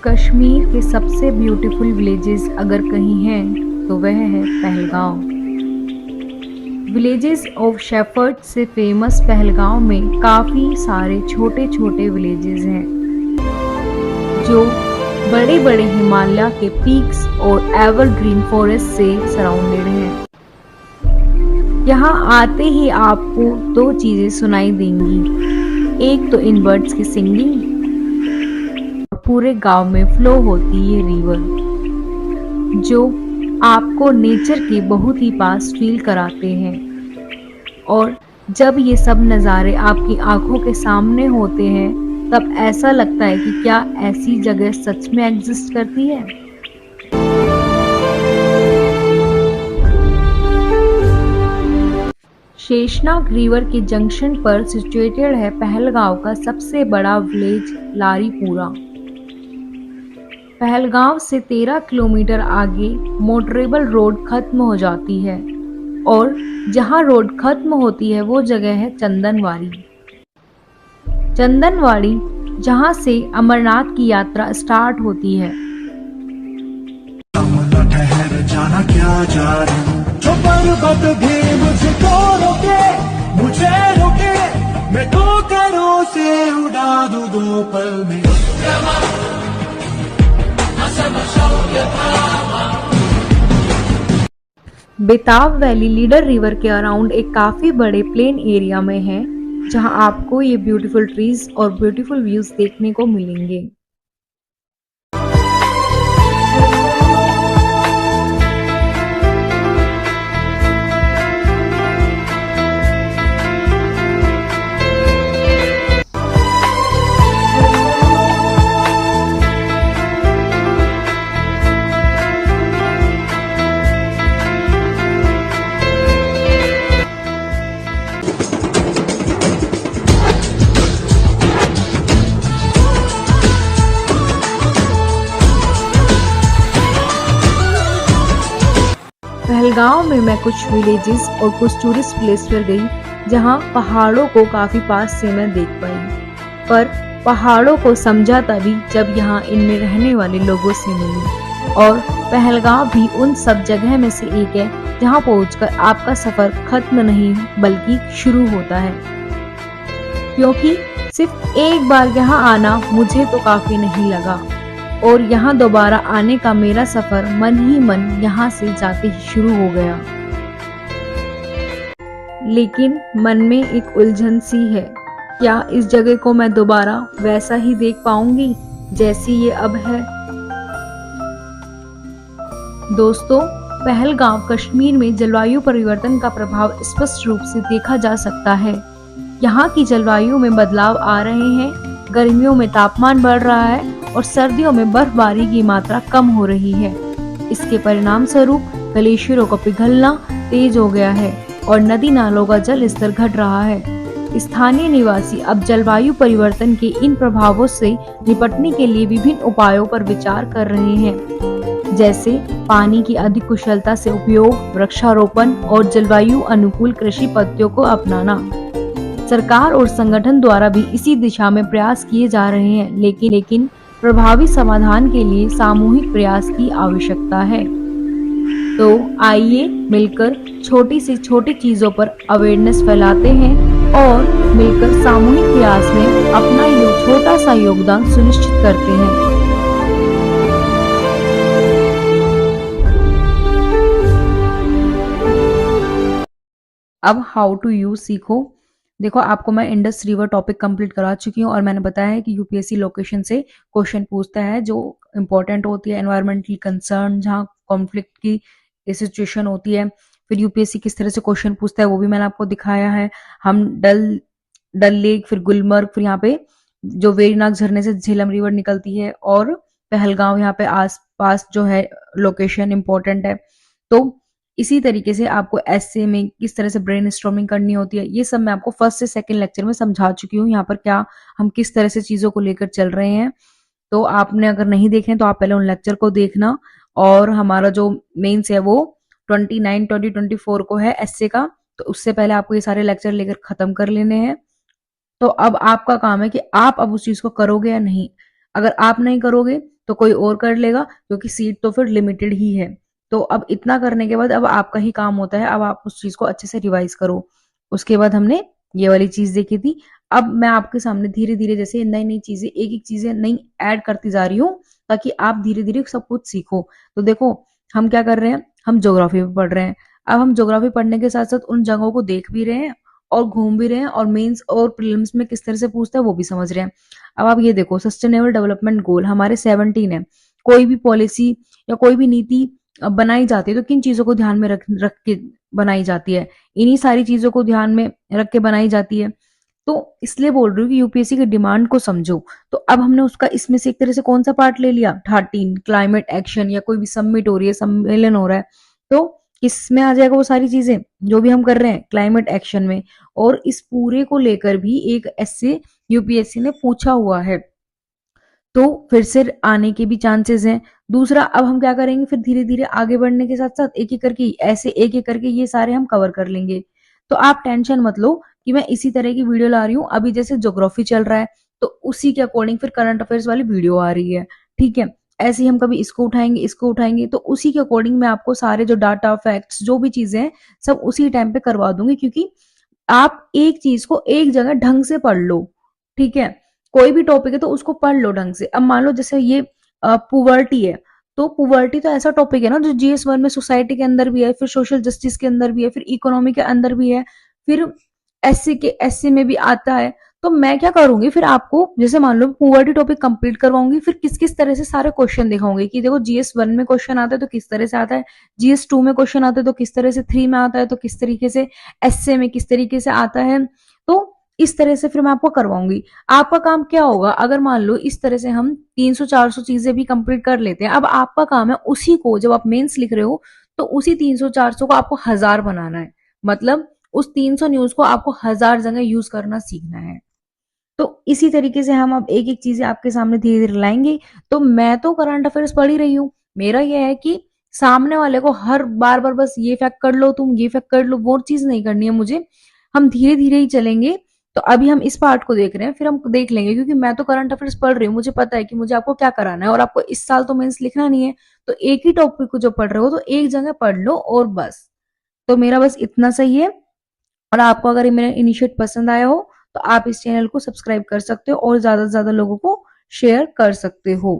कश्मीर के सबसे beautiful villages अगर कहीं हैं तो वह है पहलगांव। विलेजेस ऑफ शेफर्ड से फेमस पहलगांव में काफ़ी सारे छोटे छोटे विलेजेस हैं जो बड़े बड़े हिमालय के पीक्स और एवरग्रीन फॉरेस्ट से सराउंडेड हैं। यहाँ आते ही आपको दो चीज़ें सुनाई देंगी, एक तो इन बर्ड्स की सिंगिंग, पूरे गांव में फ्लो होती है रिवर जो आपको नेचर के बहुत ही पास फील कराते हैं। और जब ये सब नज़ारे आपकी आंखों के सामने होते हैं तब ऐसा लगता है कि क्या ऐसी जगह सच में एग्जिस्ट करती है। शेषनाग रिवर के जंक्शन पर सिचुएटेड है पहलगांव का सबसे बड़ा विलेज लारीपुरा। पहलगांव से 13 किलोमीटर आगे मोटरेबल रोड खत्म हो जाती है और जहां रोड खत्म होती है वो जगह है चंदनवाड़ी। चंदनवाड़ी जहां से अमरनाथ की यात्रा स्टार्ट होती है। ठहर जाना क्या जा रही जो पर्वत भी मुझको रोके, मुझे रोके, मैं ठोकरों से उड़ा दूं दो पल में। बेताब वैली लीडर रिवर के अराउंड एक काफी बड़े प्लेन एरिया में है जहां आपको ये ब्यूटीफुल ट्रीज और ब्यूटीफुल व्यूज देखने को मिलेंगे। पहलगांव में मैं कुछ विलेजेस और कुछ टूरिस्ट प्लेस पर गई जहां पहाड़ों को काफी पास से मैं देख पाई, पर पहाड़ों को समझा तभी जब यहां इनमें रहने वाले लोगों से मिली। और पहलगांव भी उन सब जगह में से एक है जहां पहुंचकर आपका सफर खत्म नहीं बल्कि शुरू होता है, क्योंकि सिर्फ एक बार यहां आना मुझे तो काफी नहीं लगा और यहाँ दोबारा आने का मेरा सफर मन ही मन यहाँ से जाते ही शुरू हो गया। लेकिन मन में एक उलझन सी है, क्या इस जगह को मैं दोबारा वैसा ही देख पाऊंगी जैसी ये अब है। दोस्तों, पहलगांव कश्मीर में जलवायु परिवर्तन का प्रभाव स्पष्ट रूप से देखा जा सकता है। यहाँ की जलवायु में बदलाव आ रहे हैं, गर्मियों में तापमान बढ़ रहा है और सर्दियों में बर्फबारी की मात्रा कम हो रही है। इसके परिणाम स्वरूप ग्लेशियरों का पिघलना तेज हो गया है और नदी नालों का जल स्तर घट रहा है। स्थानीय निवासी अब जलवायु परिवर्तन के इन प्रभावों से निपटने के लिए विभिन्न उपायों पर विचार कर रहे हैं, जैसे पानी की अधिक कुशलता से उपयोग, वृक्षारोपण और जलवायु अनुकूल कृषि पद्धतियों को अपनाना। सरकार और संगठन द्वारा भी इसी दिशा में प्रयास किए जा रहे हैं, लेकिन प्रभावी समाधान के लिए सामूहिक प्रयास की आवश्यकता है। तो आइए मिलकर छोटी से छोटी चीजों पर अवेयरनेस फैलाते हैं और मिलकर सामूहिक प्रयास में अपना ये छोटा सा योगदान सुनिश्चित करते हैं। अब हाउ टू यूज सीखो। देखो, आपको मैं इंडस रिवर टॉपिक कंप्लीट करा चुकी हूँ और मैंने बताया है कि यूपीएससी लोकेशन से क्वेश्चन पूछता है जो इम्पोर्टेंट होती है, एनवायरमेंटल कंसर्न, जहाँ कॉन्फ्लिक्ट की सिचुएशन होती है। फिर यूपीएससी किस तरह से क्वेश्चन पूछता है वो भी मैंने आपको दिखाया है। हम डल लेक, फिर गुलमर्ग, फिर यहाँ पे जो वेरीनाग झरने से झेलम रिवर निकलती है और पहलगांव यहाँ पे आस पास जो है लोकेशन इम्पोर्टेंट है। तो इसी तरीके से आपको एसए में किस तरह से ब्रेनस्टॉर्मिंग करनी होती है ये सब मैं आपको फर्स्ट से सेकंड लेक्चर में समझा चुकी हूँ। यहाँ पर क्या हम किस तरह से चीजों को लेकर चल रहे हैं, तो आपने अगर नहीं देखे तो आप पहले उन लेक्चर को देखना। और हमारा जो मेंस है वो 29/2024 को है एसए का, तो उससे पहले आपको ये सारे लेक्चर लेकर खत्म कर लेने हैं। तो अब आपका काम है कि आप अब उस चीज को करोगे या नहीं। अगर आप नहीं करोगे तो कोई और कर लेगा, क्योंकि सीट तो फिर लिमिटेड ही है। तो अब इतना करने के बाद अब आपका ही काम होता है, अब आप उस चीज को अच्छे से रिवाइज करो। उसके बाद हमने ये वाली चीज देखी थी। अब मैं आपके सामने धीरे धीरे जैसे नई नई चीजें, एक एक चीजें नई ऐड करती जा रही हूँ, ताकि आप धीरे धीरे सब कुछ सीखो। तो देखो हम क्या कर रहे हैं, हम ज्योग्राफी में पढ़ रहे हैं। अब हम ज्योग्राफी पढ़ने के साथ साथ उन जगहों को देख भी रहे हैं और घूम भी रहे हैं, और मेंस और प्रीलिम्स में किस तरह से पूछता है वो भी समझ रहे हैं। अब आप ये देखो, सस्टेनेबल डेवलपमेंट गोल हमारे 17 है। कोई भी पॉलिसी या कोई भी नीति बनाई जाती है तो किन चीजों को ध्यान में रख के बनाई जाती है, इन्हीं सारी चीजों को ध्यान में रख के बनाई जाती है। तो इसलिए बोल रही हूँ कि यूपीएससी की डिमांड को समझो। तो अब हमने उसका इसमें से एक तरह से कौन सा पार्ट ले लिया, 13 क्लाइमेट एक्शन, या कोई भी समिट हो रही है, सम्मेलन हो रहा है, तो किसमें आ जाएगा वो सारी चीजें जो भी हम कर रहे हैं क्लाइमेट एक्शन में। और इस पूरे को लेकर भी एक ऐसे यूपीएससी ने पूछा हुआ है, तो फिर से आने के भी चांसेस हैं। दूसरा, अब हम क्या करेंगे, फिर धीरे धीरे आगे बढ़ने के साथ साथ एक एक करके ऐसे एक एक करके ये सारे हम कवर कर लेंगे। तो आप टेंशन मत लो कि मैं इसी तरह की वीडियो ला रही हूँ। अभी जैसे ज्योग्राफी चल रहा है तो उसी के अकॉर्डिंग फिर करंट अफेयर्स वाली वीडियो आ रही है, ठीक है। ऐसे ही हम कभी इसको उठाएंगे, इसको उठाएंगे, तो उसी के अकॉर्डिंग मैं आपको सारे जो डाटा फैक्ट्स जो भी चीजें हैं सब उसी टाइम पे करवा दूंगी, क्योंकि आप एक चीज को एक जगह ढंग से पढ़ लो, ठीक है। कोई भी टॉपिक है तो उसको पढ़ लो ढंग से। अब मान लो जैसे ये पुवर्टी है, तो पुवर्टी तो ऐसा टॉपिक है ना जो जीएस 1 में सोसाइटी के अंदर भी है, फिर सोशल जस्टिस के अंदर भी है, फिर इकोनॉमी के अंदर भी है, फिर एससी में भी आता है। तो मैं क्या करूंगी, फिर आपको जैसे मान लो पुवर्टी टॉपिक कंप्लीट करवाऊंगी, फिर किस किस तरह से सारे क्वेश्चन दिखाऊंगी कि देखो जीएस 1 में क्वेश्चन आता है तो किस तरह से आता है, जीएस 2 में क्वेश्चन आता है तो किस तरह से, 3 में आता है तो किस तरीके से, एसए में किस तरीके से आता है। तो इस तरह से फिर मैं आपको करवाऊंगी। आपका काम क्या होगा, अगर मान लो इस तरह से हम 300-400 चीजें भी कंप्लीट कर लेते हैं, अब आपका काम है उसी को, जब आप मेंस लिख रहे हो तो उसी 300-400 को आपको 1000 बनाना है। मतलब उस 300 न्यूज को आपको 1000 जगह यूज करना सीखना है। तो इसी तरीके से हम अब एक एक चीजें आपके सामने धीरे धीरे लाएंगे। तो मैं तो करंट अफेयर्स पढ़ ही रही हूँ, मेरा यह है कि सामने वाले को हर बार बार बस ये फैक्ट कर लो, तुम ये फैक्ट कर लो, वो चीज नहीं करनी है मुझे। हम धीरे धीरे ही चलेंगे। तो अभी हम इस पार्ट को देख रहे हैं, फिर हम देख लेंगे, क्योंकि मैं तो करंट अफेयर्स पढ़ रही हूँ, मुझे पता है कि मुझे आपको क्या कराना है, और आपको इस साल तो मेंस लिखना नहीं है। तो एक ही टॉपिक को जो पढ़ रहे हो तो एक जगह पढ़ लो और बस। तो मेरा बस इतना सही है। और आपको अगर ये मेरा इनिशिएट पसंद आया हो तो आप इस चैनल को सब्सक्राइब कर सकते हो और ज्यादा से ज्यादा लोगों को शेयर कर सकते हो।